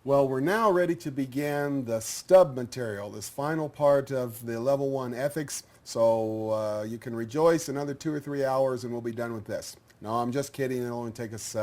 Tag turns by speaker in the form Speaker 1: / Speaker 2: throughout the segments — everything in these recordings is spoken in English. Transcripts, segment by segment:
Speaker 1: Well, we're now ready to begin the stub material, this final part of the Level 1 ethics. So you can rejoice, another 2 or 3 hours and we'll be done with this. No, I'm just kidding. It'll only take us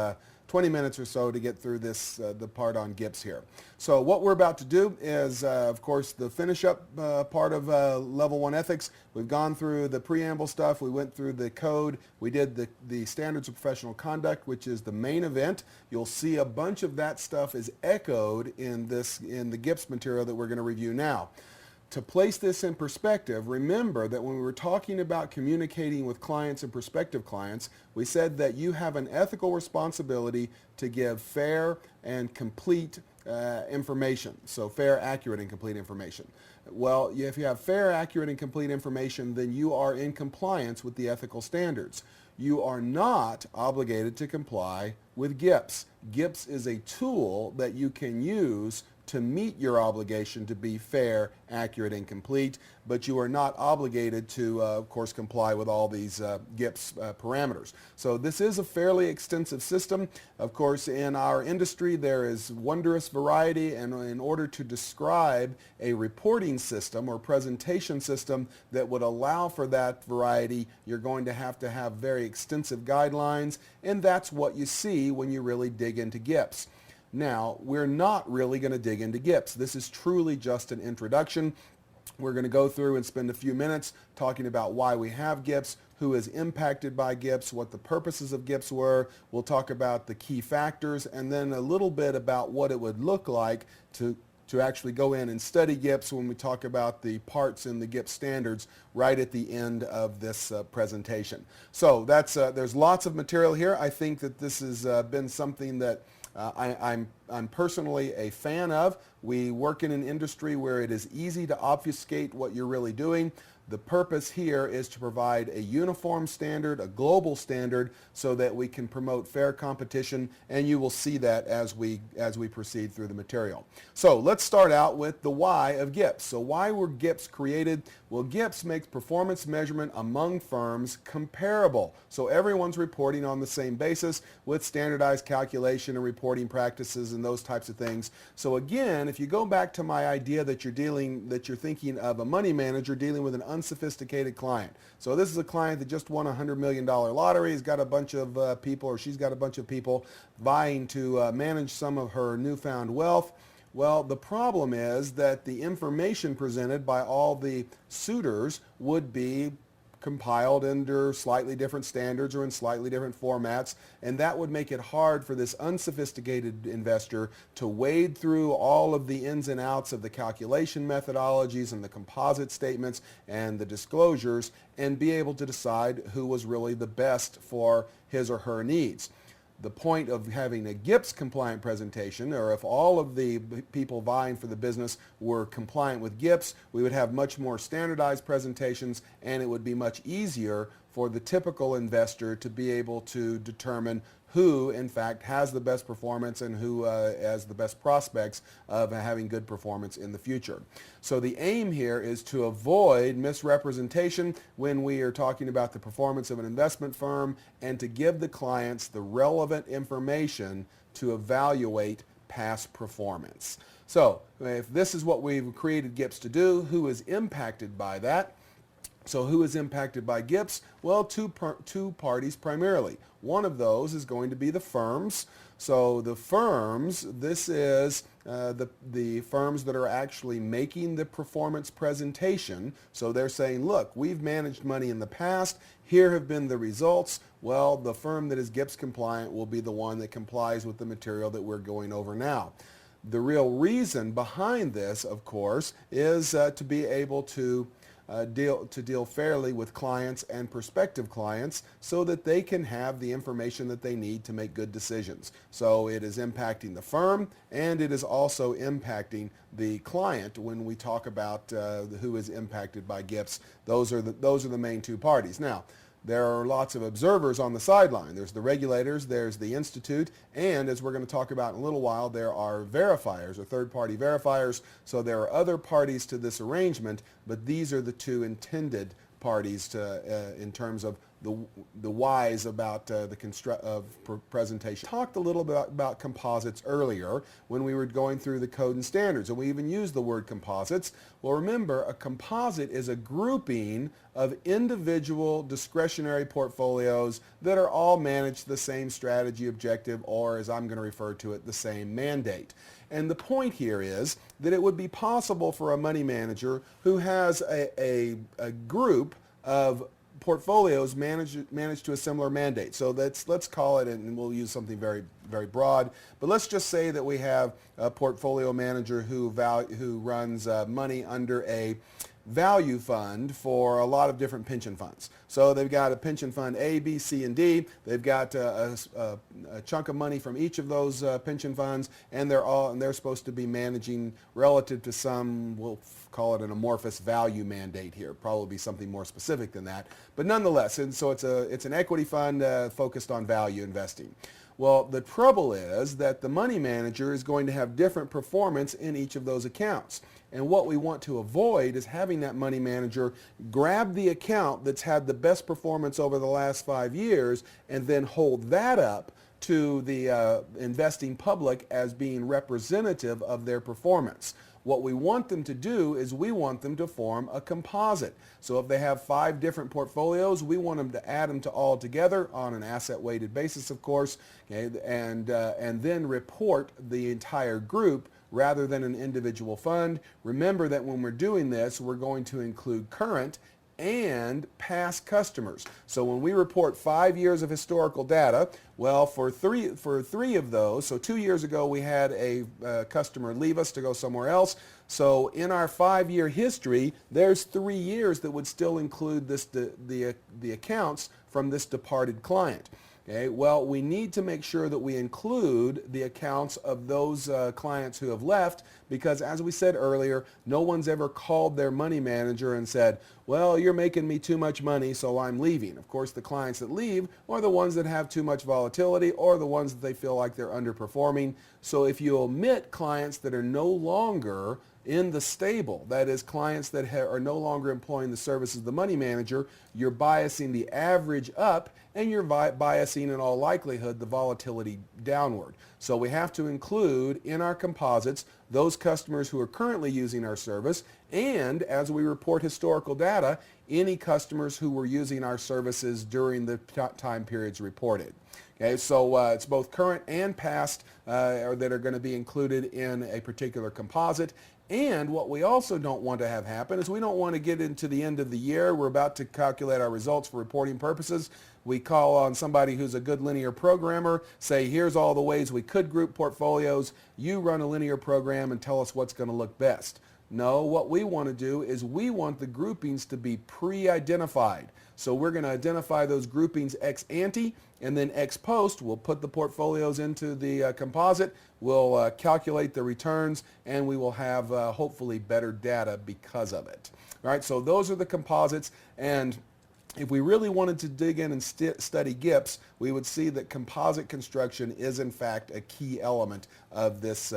Speaker 1: 20 minutes or so to get through this, the part on GIPS here. So what we're about to do is, of course, the finish up part of Level 1 ethics. We've gone through the preamble stuff. We went through the code. We did the standards of professional conduct, which is the main event. You'll see a bunch of that stuff is echoed in the GIPS material that we're going to review now. To place this in perspective, remember that when we were talking about communicating with clients and prospective clients, we said that you have an ethical responsibility to give fair and complete information. So fair, accurate, and complete information. Well, if you have fair, accurate, and complete information, then you are in compliance with the ethical standards. You are not obligated to comply with GIPS. GIPS is a tool that you can use to meet your obligation to be fair, accurate, and complete, but you are not obligated to, of course, comply with all these GIPS parameters. So this is a fairly extensive system. Of course, in our industry, there is wondrous variety, and in order to describe a reporting system or presentation system that would allow for that variety, you're going to have very extensive guidelines, and that's what you see when you really dig into GIPS. Now, we're not really going to dig into GIPS. This is truly just an introduction. We're going to go through and spend a few minutes talking about why we have GIPS, who is impacted by GIPS, what the purposes of GIPS were. We'll talk about the key factors, and then a little bit about what it would look like to actually go in and study GIPS when we talk about the parts in the GIPS standards right at the end of this presentation. So there's lots of material here. I think that this has been something that I'm personally a fan of. We work in an industry where it is easy to obfuscate what you're really doing. The purpose here is to provide a uniform standard, a global standard, so that we can promote fair competition, and you will see that as we proceed through the material. So let's start out with the why of GIPS. So why were GIPS created? Well, GIPS makes performance measurement among firms comparable. So everyone's reporting on the same basis with standardized calculation and reporting practices and those types of things. So again, if you go back to my idea that you're thinking of a money manager dealing with an unsophisticated client. So this is a client that just won a $100 million lottery. He's got a bunch of people, or she's got a bunch of people vying to manage some of her newfound wealth. Well, the problem is that the information presented by all the suitors would be compiled under slightly different standards or in slightly different formats, and that would make it hard for this unsophisticated investor to wade through all of the ins and outs of the calculation methodologies and the composite statements and the disclosures and be able to decide who was really the best for his or her needs. The point of having a GIPS compliant presentation, or if all of the people vying for the business were compliant with GIPS, we would have much more standardized presentations, and it would be much easier for the typical investor to be able to determine who in fact has the best performance and who has the best prospects of having good performance in the future. So the aim here is to avoid misrepresentation when we are talking about the performance of an investment firm, and to give the clients the relevant information to evaluate past performance. So if this is what we've created GIPS to do, who is impacted by that? So who is impacted by GIPS? Well, two parties primarily. One of those is going to be the firms. So the firms, this is the firms that are actually making the performance presentation. So they're saying, look, we've managed money in the past. Here have been the results. Well, the firm that is GIPS compliant will be the one that complies with the material that we're going over now. The real reason behind this, of course, is to be able to deal fairly with clients and prospective clients so that they can have the information that they need to make good decisions. So it is impacting the firm, and it is also impacting the client when we talk about who is impacted by GIPS. Those are the main two parties. Now, there are lots of observers on the sideline. There's the regulators, there's the institute, and as we're going to talk about in a little while, there are verifiers or third-party verifiers. So there are other parties to this arrangement, but these are the two intended parties in terms of the whys about the presentation. Talked a little bit about composites earlier when we were going through the code and standards, and we even used the word composites. Well, remember, a composite is a grouping of individual discretionary portfolios that are all managed the same strategy objective, or as I'm going to refer to it, the same mandate. And the point here is that it would be possible for a money manager who has a group of portfolios managed to a similar mandate. So let's call it, and we'll use something very, very broad, but let's just say that we have a portfolio manager who runs money under a value fund for a lot of different pension funds. So they've got a pension fund A, B, C, and D. They've got a chunk of money from each of those pension funds, and they're supposed to be managing relative to some, we'll call it an amorphous value mandate here. Probably be something more specific than that, but nonetheless, and so it's an equity fund focused on value investing. Well, the trouble is that the money manager is going to have different performance in each of those accounts. And what we want to avoid is having that money manager grab the account that's had the best performance over the last 5 years and then hold that up to the investing public as being representative of their performance. What we want them to do is we want them to form a composite. So if they have 5 different portfolios, we want them to add them to all together on an asset-weighted basis, of course, okay, and then report the entire group rather than an individual fund. Remember that when we're doing this, we're going to include current and past customers. So when we report 5 years of historical data, well, for three of those, so 2 years ago we had a customer leave us to go somewhere else. So in our 5-year history, there's 3 years that would still include the accounts from this departed client. Okay, well, we need to make sure that we include the accounts of those clients who have left, because as we said earlier, no one's ever called their money manager and said, well, you're making me too much money, so I'm leaving. Of course, the clients that leave are the ones that have too much volatility or the ones that they feel like they're underperforming. So if you omit clients that are no longer in the stable, that is clients that are no longer employing the services of the money manager, you're biasing the average up, and you're biasing in all likelihood the volatility downward. So we have to include in our composites those customers who are currently using our service, and as we report historical data, any customers who were using our services during the time periods reported. Okay, so it's both current and past that are going to be included in a particular composite. And what we also don't want to have happen is we don't want to get into the end of the year. We're about to calculate our results for reporting purposes. We call on somebody who's a good linear programmer, say, here's all the ways we could group portfolios. You run a linear program and tell us what's going to look best. No, what we want to do is we want the groupings to be pre-identified. So we're going to identify those groupings ex ante, and then ex post, we'll put the portfolios into the composite, we'll calculate the returns, and we will have hopefully better data because of it. All right, so those are the composites, and if we really wanted to dig in and study GIPS, we would see that composite construction is in fact a key element of this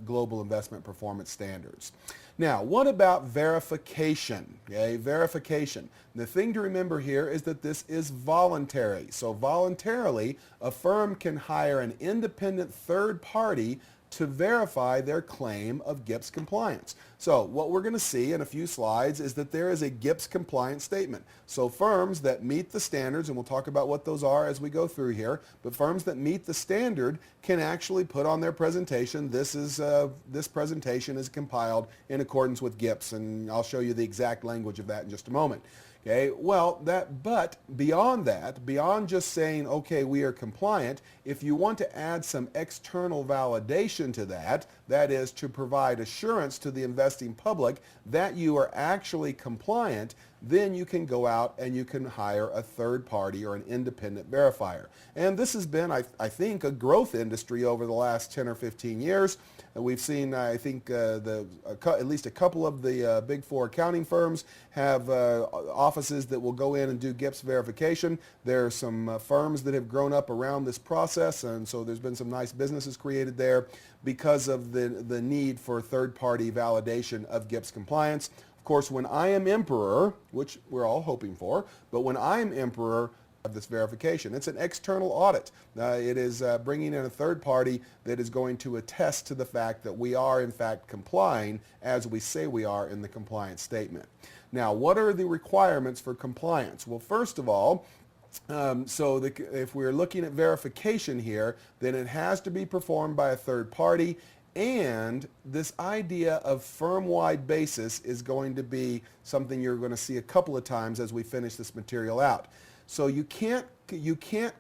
Speaker 1: global investment performance standards. Now, what about verification? Okay, verification. The thing to remember here is that this is voluntary. So voluntarily, a firm can hire an independent third party to verify their claim of GIPS compliance. So what we're going to see in a few slides is that there is a GIPS compliance statement. So firms that meet the standards, and we'll talk about what those are as we go through here, but firms that meet the standard can actually put on their presentation, this presentation is compiled in accordance with GIPS, and I'll show you the exact language of that in just a moment. Okay, well, but beyond that, beyond just saying, okay, we are compliant, if you want to add some external validation to that, that is to provide assurance to the investing public that you are actually compliant, then you can go out and you can hire a third party or an independent verifier. And this has been, I think, a growth industry over the last 10 or 15 years. We've seen, I think, at least a couple of the big four accounting firms have offices that will go in and do GIPS verification. There are some firms that have grown up around this process, and so there's been some nice businesses created there because of the need for third-party validation of GIPS compliance. Of course, when I am emperor, which we're all hoping for, but when I'm emperor, this verification. It's an external audit. It is bringing in a third party that is going to attest to the fact that we are in fact complying as we say we are in the compliance statement. Now, what are the requirements for compliance? Well, first of all, if we're looking at verification here, then it has to be performed by a third party, and this idea of firm-wide basis is going to be something you're going to see a couple of times as we finish this material out. So you can't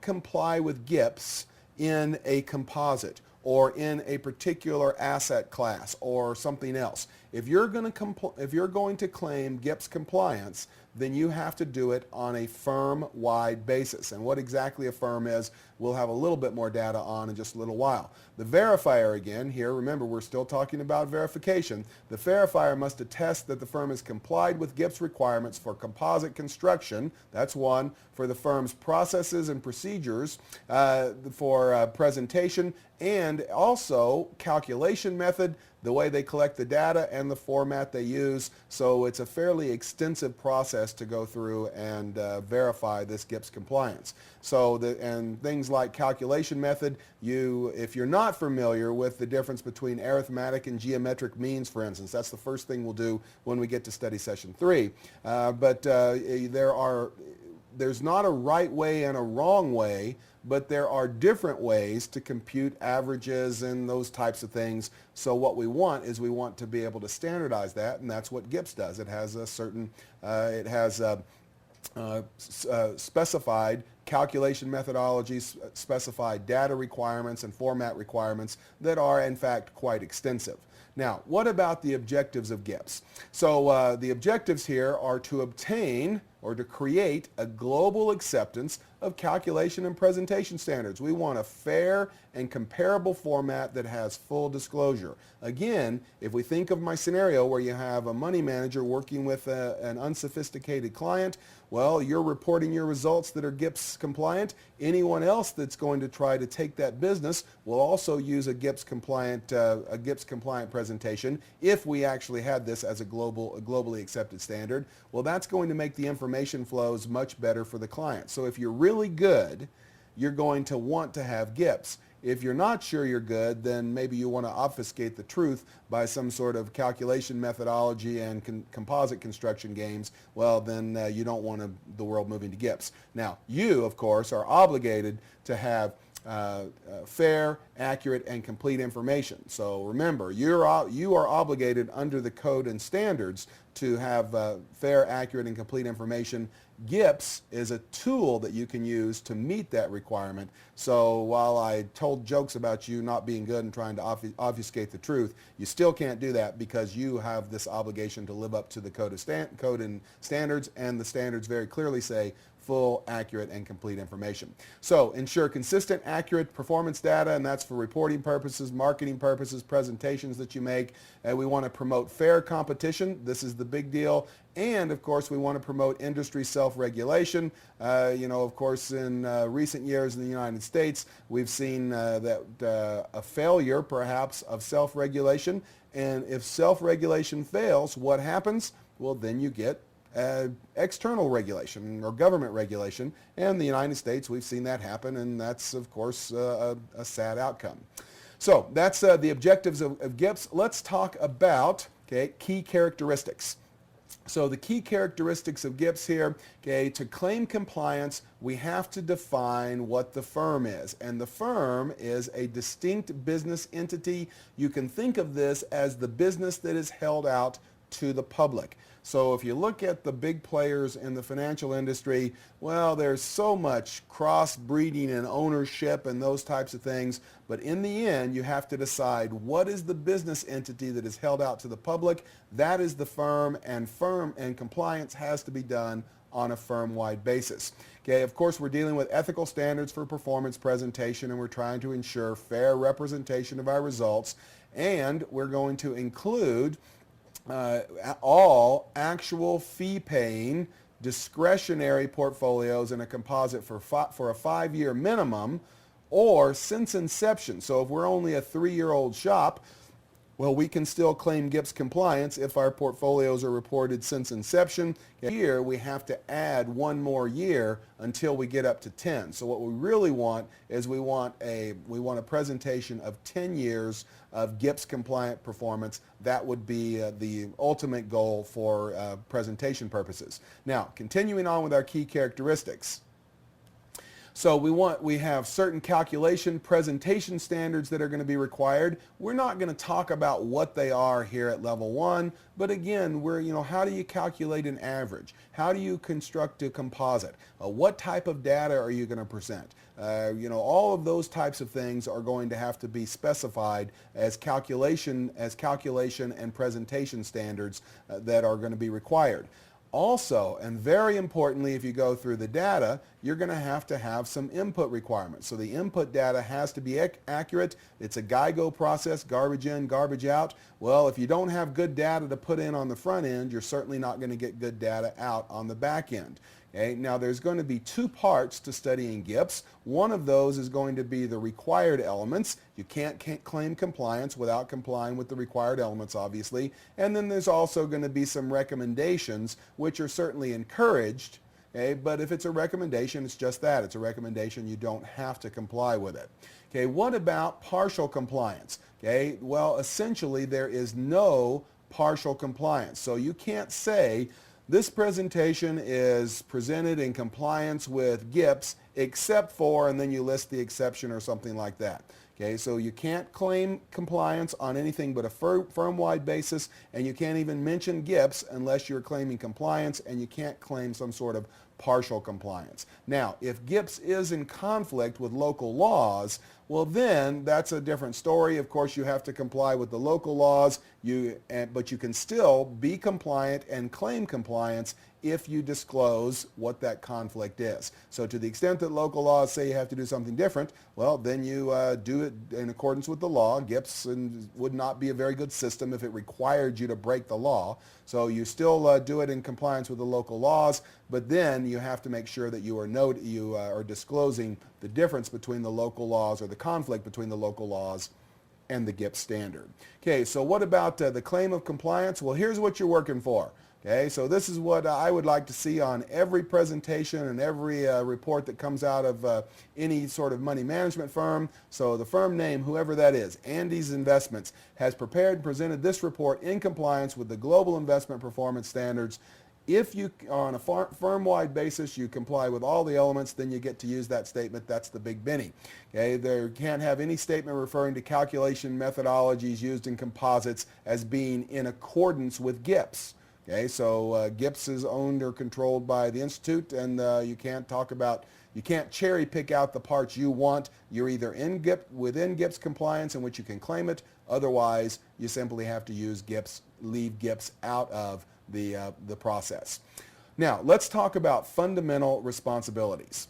Speaker 1: comply with GIPS in a composite or in a particular asset class or something else. If you're going to claim GIPS compliance, then you have to do it on a firm-wide basis. And what exactly a firm is, we'll have a little bit more data on in just a little while. The verifier, again, here, remember, we're still talking about verification. The verifier must attest that the firm has complied with GIPS requirements for composite construction, that's one, for the firm's processes and procedures, for presentation, and also calculation method, the way they collect the data and the format they use. So it's a fairly extensive process to go through and verify this GIPS compliance. So and things like calculation method, if you're not familiar with the difference between arithmetic and geometric means, for instance, that's the first thing we'll do when we get to study session 3. There's not a right way and a wrong way, but there are different ways to compute averages and those types of things. So what we want is we want to be able to standardize that, and that's what GIPS does. It has a certain, specified calculation methodologies, specified data requirements and format requirements that are in fact quite extensive. Now, what about the objectives of GIPS? So the objectives here are to obtain or to create a global acceptance of calculation and presentation standards. We want a fair and comparable format that has full disclosure. Again, if we think of my scenario where you have a money manager working with an unsophisticated client, well, you're reporting your results that are GIPS compliant. Anyone else that's going to try to take that business will also use a GIPS compliant presentation if we actually had this as a globally accepted standard. Well, that's going to make the information flows much better for the client. So if you're really good, you're going to want to have GIPS. If you're not sure you're good, then maybe you want to obfuscate the truth by some sort of calculation methodology and composite construction games. Well, then you don't want the world moving to GIPS. Now, you, of course, are obligated to have fair, accurate, and complete information. So remember, you are obligated under the code and standards to have fair, accurate, and complete information. GIPS is a tool that you can use to meet that requirement. So while I told jokes about you not being good and trying to obfuscate the truth, you still can't do that because you have this obligation to live up to the code and standards, and the standards very clearly say full, accurate, and complete information. So ensure consistent, accurate performance data, and that's for reporting purposes, marketing purposes, presentations that you make. And we want to promote fair competition. This is the big deal. And of course, we want to promote industry self-regulation. Of course, in recent years in the United States, we've seen that a failure, perhaps, of self-regulation. And if self-regulation fails, what happens? Well, then you get external regulation or government regulation. And in the United States, we've seen that happen, and that's, of course, a sad outcome. So that's the objectives of GIPS. Let's talk about key characteristics. So the key characteristics of GIPS here, to claim compliance, we have to define what the firm is. And the firm is a distinct business entity. You can think of this as the business that is held out to the public. So if you look at the big players in the financial industry, well, there's so much cross-breeding and ownership and those types of things. But in the end, you have to decide what is the business entity that is held out to the public. That is the firm, and compliance has to be done on a firm-wide basis. Of course, we're dealing with ethical standards for performance presentation, and we're trying to ensure fair representation of our results. And we're going to include all actual fee-paying discretionary portfolios in a composite for a 5-year minimum or since inception. So if we're only a 3-year-old shop, Well, we can still claim GIPS compliance if our portfolios are reported since inception. Here we have to add one more year until we get up to 10. So what we really want is we want a presentation of 10 years of GIPS compliant performance. That would be the ultimate goal for presentation purposes. Now, continuing on with our key characteristics. So we have certain calculation presentation standards that are going to be required. We're not going to talk about what they are here at level 1, but again, how do you calculate an average? How do you construct a composite? What type of data are you going to present? All of those types of things are going to have to be specified as calculation and presentation standards that are going to be required. Also, and very importantly, if you go through the data, you're going to have some input requirements. So the input data has to be accurate. It's a GIGO process, garbage in, garbage out. Well, if you don't have good data to put in on the front end, you're certainly not going to get good data out on the back end. Okay, now there's going to be two parts to studying GIPS. One of those is going to be the required elements. You can't claim compliance without complying with the required elements, obviously. And then there's also going to be some recommendations, which are certainly encouraged. Okay, but if it's a recommendation, it's just that. It's a recommendation. You don't have to comply with it. Okay, what about partial compliance? Okay, well, essentially there is no partial compliance. So you can't say, this presentation is presented in compliance with GIPS except for, and then you list the exception or something like that. Okay, so you can't claim compliance on anything but a firm-wide basis, and you can't even mention GIPS unless you're claiming compliance, and you can't claim some sort of partial compliance. Now, if GIPS is in conflict with local laws, well then that's a different story. Of course, you have to comply with the local laws, but you can still be compliant and claim compliance if you disclose what that conflict is. So to the extent that local laws say you have to do something different, well, then you do it in accordance with the law. GIPS would not be a very good system if it required you to break the law. So you still do it in compliance with the local laws, but then you have to make sure that you are disclosing the difference between the local laws or the conflict between the local laws and the GIPS standard. Okay, so what about the claim of compliance? Well, here's what you're working for. Okay, so this is what I would like to see on every presentation and every report that comes out of any sort of money management firm. So the firm name, whoever that is, Andes Investments, has prepared and presented this report in compliance with the Global Investment Performance Standards. If you, on a firm-wide basis, you comply with all the elements, then you get to use that statement. That's the big Benny. Okay, there can't have any statement referring to calculation methodologies used in composites as being in accordance with GIPS. Okay, so GIPS is owned or controlled by the Institute, and you can't cherry pick out the parts you want. You're either within GIPS compliance in which you can claim it. Otherwise, you simply have to use GIPS, leave GIPS out of the process. Now, let's talk about fundamental responsibilities.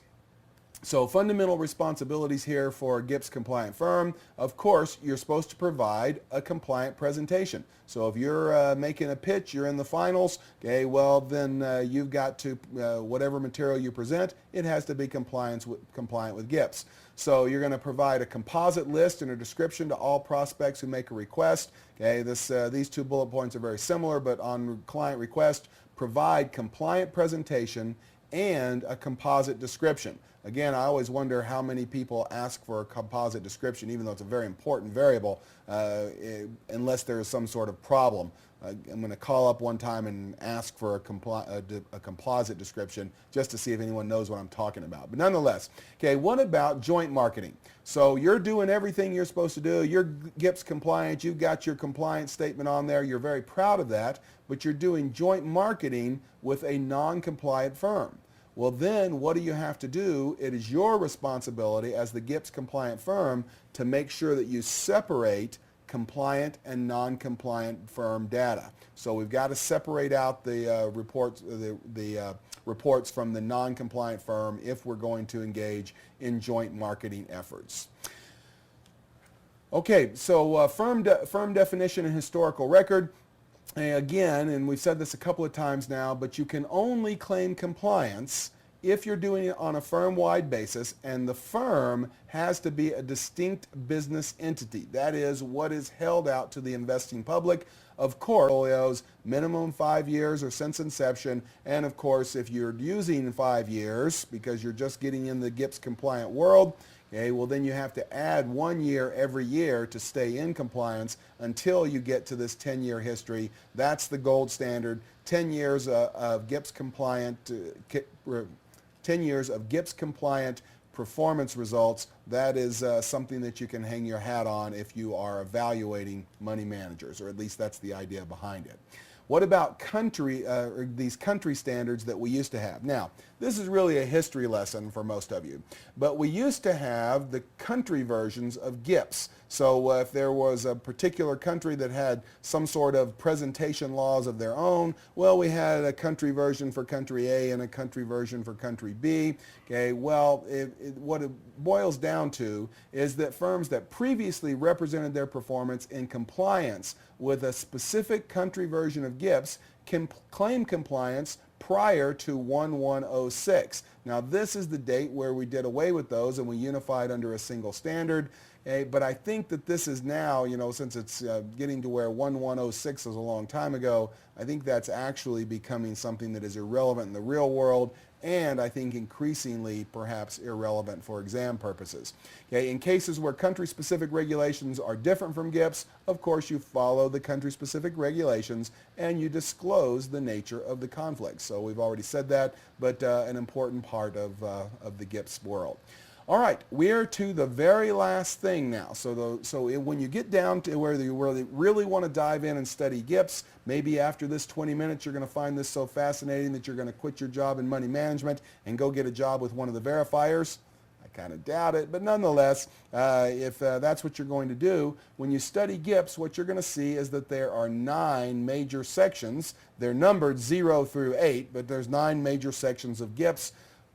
Speaker 1: So fundamental responsibilities here for a GIPS compliant firm, of course, you're supposed to provide a compliant presentation. So if you're making a pitch, you're in the finals, okay, well then you've got to, whatever material you present, it has to be compliant with GIPS. So you're going to provide a composite list and a description to all prospects who make a request. Okay, these two bullet points are very similar, but on client request, provide compliant presentation and a composite description. Again, I always wonder how many people ask for a composite description, even though it's a very important variable, unless there is some sort of problem. I'm going to call up one time and ask for a composite description just to see if anyone knows what I'm talking about. But nonetheless, okay, what about joint marketing? So you're doing everything you're supposed to do. You're GIPS compliant. You've got your compliance statement on there. You're very proud of that, but you're doing joint marketing with a non-compliant firm. Well, then what do you have to do? It is your responsibility as the GIPS compliant firm to make sure that you separate compliant and non-compliant firm data. So we've got to separate out the reports from the non-compliant firm if we're going to engage in joint marketing efforts. Okay, so firm definition and historical record. Again, and we've said this a couple of times now, but you can only claim compliance if you're doing it on a firm-wide basis, and the firm has to be a distinct business entity. That is what is held out to the investing public. Of course, portfolios, minimum 5 years or since inception, and of course, if you're using 5 years because you're just getting in the GIPS compliant world, okay, well then you have to add 1 year every year to stay in compliance until you get to this 10-year history. That's the gold standard. 10 years of GIPS compliant, 10 years of GIPS compliant performance results. That is something that you can hang your hat on if you are evaluating money managers, or at least that's the idea behind it. What about these country standards that we used to have? Now, this is really a history lesson for most of you, but we used to have the country versions of GIPS. So if there was a particular country that had some sort of presentation laws of their own, well, we had a country version for country A and a country version for country B. Okay, well, what it boils down to is that firms that previously represented their performance in compliance with a specific country version of GIPS can claim compliance prior to 1106. Now, this is the date where we did away with those and we unified under a single standard. But I think that this is now, since it's getting to where 1106 is a long time ago, I think that's actually becoming something that is irrelevant in the real world, and I think increasingly perhaps irrelevant for exam purposes. Okay, in cases where country-specific regulations are different from GIPS, of course you follow the country-specific regulations and you disclose the nature of the conflict. So we've already said that, but an important part of the GIPS world. All right, we're to the very last thing now. So when you get down to where you really want to dive in and study GIPS, maybe after this 20 minutes you're going to find this so fascinating that you're going to quit your job in money management and go get a job with one of the verifiers. I kind of doubt it, but nonetheless, if that's what you're going to do, when you study GIPS, what you're going to see is that there are 9 major sections. They're numbered 0 through 8, but there's 9 major sections of GIPS.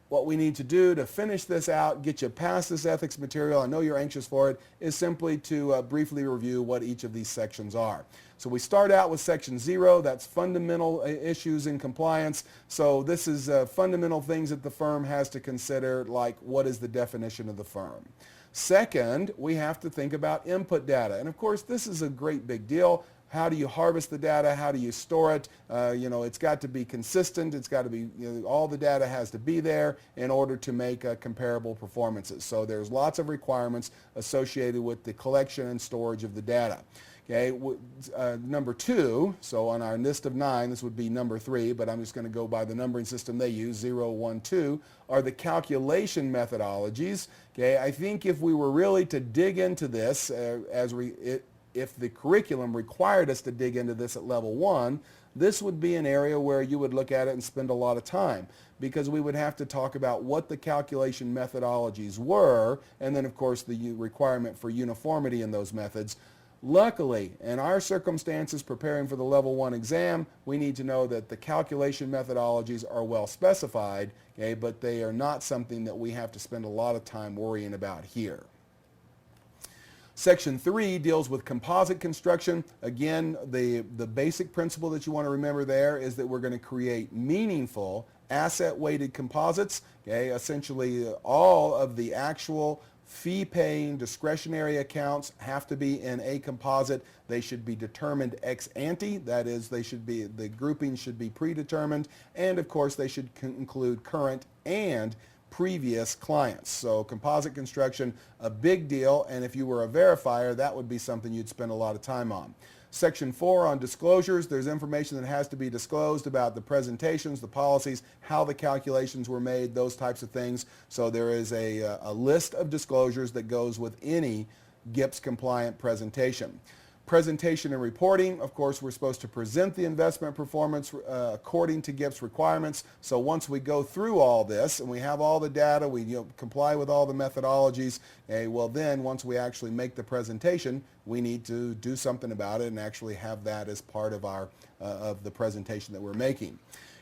Speaker 1: What we need to do to finish this out, get you past this ethics material, I know you're anxious for it, is simply to briefly review what each of these sections are. So we start out with section 0, that's fundamental issues in compliance. So this is fundamental things that the firm has to consider, like what is the definition of the firm. Second, we have to think about input data. And of course, this is a great big deal. How do you harvest the data? How do you store it? It's got to be consistent. It's got to be, all the data has to be there in order to make comparable performances. So there's lots of requirements associated with the collection and storage of the data. Okay, number 2, so on our list of 9, this would be number 3, but I'm just going to go by the numbering system they use, 0, 1, 2, are the calculation methodologies. Okay, I think if we were really to dig into this if the curriculum required us to dig into this at level 1, this would be an area where you would look at it and spend a lot of time, because we would have to talk about what the calculation methodologies were, and then of course the requirement for uniformity in those methods. Luckily, in our circumstances preparing for the level 1 exam, we need to know that the calculation methodologies are well specified, okay, but they are not something that we have to spend a lot of time worrying about here. Section 3 deals with composite construction. Again, the basic principle that you want to remember there is that we're going to create meaningful asset-weighted composites. Okay, essentially all of the actual fee-paying discretionary accounts have to be in a composite. They should be determined ex ante. That is, the grouping should be predetermined, and of course they should include current and previous clients. So composite construction, a big deal, and if you were a verifier, that would be something you'd spend a lot of time on. Section 4 on disclosures, there's information that has to be disclosed about the presentations, the policies, how the calculations were made, those types of things. So there is a list of disclosures that goes with any GIPS compliant presentation. Presentation and reporting, of course, we're supposed to present the investment performance according to GIPS requirements. So once we go through all this and we have all the data, we comply with all the methodologies, well then once we actually make the presentation, we need to do something about it and actually have that as part of our of the presentation that we're making.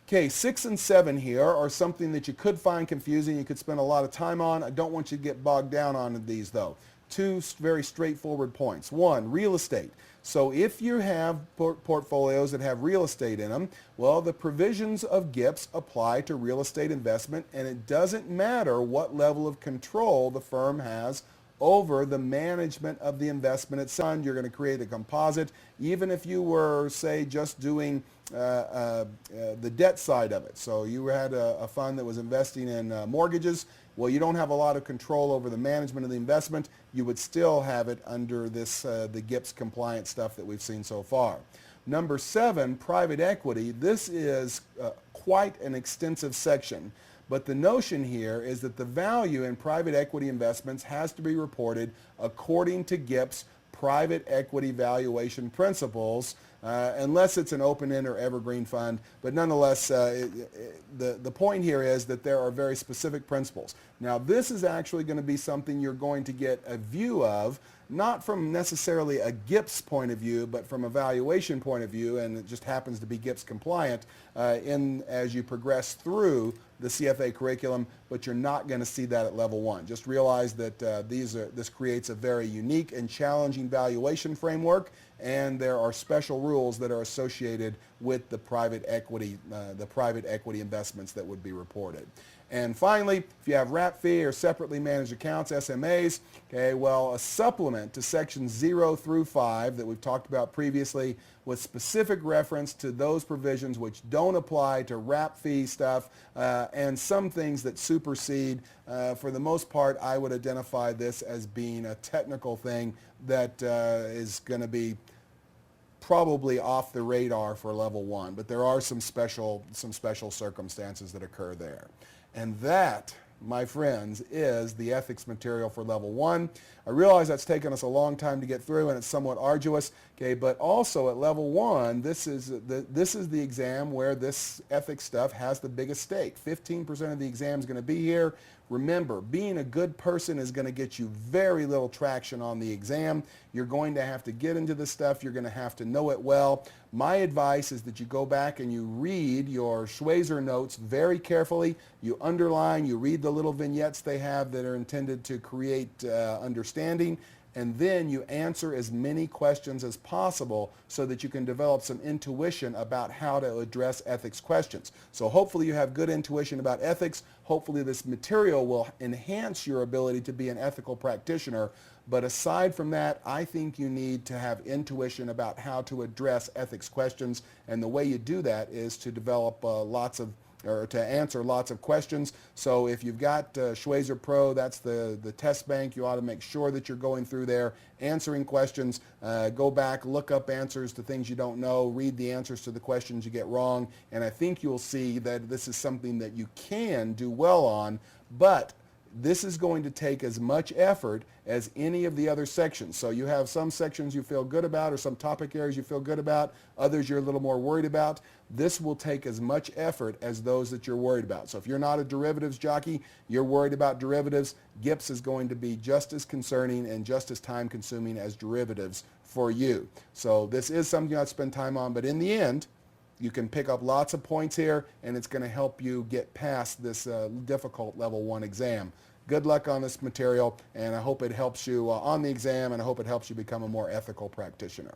Speaker 1: Okay, 6 and 7 here are something that you could find confusing. You could spend a lot of time on. I don't want you to get bogged down on these though. two very straightforward points. One, real estate. So if you have portfolios that have real estate in them, well, the provisions of GIPS apply to real estate investment, and it doesn't matter what level of control the firm has over the management of the investment itself. You're going to create a composite, even if you were, say, just doing the debt side of it. So you had a fund that was investing in mortgages. Well, you don't have a lot of control over the management of the investment. You would still have it under this the GIPS compliant stuff that we've seen so far. Number 7, private equity. This is quite an extensive section. But the notion here is that the value in private equity investments has to be reported according to GIPS private equity valuation principles, unless it's an open-end or evergreen fund. But nonetheless, the point here is that there are very specific principles. Now, this is actually going to be something you're going to get a view of, not from necessarily a GIPS point of view, but from a valuation point of view, and it just happens to be GIPS compliant as you progress through the CFA curriculum, but you're not going to see that at level 1. Just realize that this creates a very unique and challenging valuation framework, and there are special rules that are associated with the private equity investments that would be reported. And finally, if you have wrap fee or separately managed accounts, SMAs, okay, well, a supplement to sections 0 through 5 that we've talked about previously with specific reference to those provisions which don't apply to wrap fee stuff and some things that supersede. For the most part, I would identify this as being a technical thing that is going to be probably off the radar for level 1, but there are some special circumstances that occur there. And that, my friends, is the ethics material for level 1. I realize that's taken us a long time to get through and it's somewhat arduous, okay, but also at level 1, this is the exam where this ethics stuff has the biggest stake. 15% of the exam is going to be here. Remember, being a good person is going to get you very little traction on the exam. You're going to have to get into this stuff. You're going to have to know it well. My advice is that you go back and you read your Schweizer notes very carefully. You underline, you read the little vignettes they have that are intended to create understanding, and then you answer as many questions as possible so that you can develop some intuition about how to address ethics questions. So hopefully you have good intuition about ethics. Hopefully this material will enhance your ability to be an ethical practitioner. But aside from that, I think you need to have intuition about how to address ethics questions. And the way you do that is to develop to answer lots of questions. So if you've got Schweizer Pro, that's the test bank, you ought to make sure that you're going through there, answering questions. Go back, look up answers to things you don't know, read the answers to the questions you get wrong, and I think you'll see that this is something that you can do well on, but this is going to take as much effort as any of the other sections. So you have some sections you feel good about or some topic areas you feel good about, others you're a little more worried about. This will take as much effort as those that you're worried about. So if you're not a derivatives jockey, you're worried about derivatives, GIPS is going to be just as concerning and just as time consuming as derivatives for you. So this is something you have to spend time on, but in the end, you can pick up lots of points here, and it's going to help you get past this difficult level 1 exam. Good luck on this material, and I hope it helps you on the exam, and I hope it helps you become a more ethical practitioner.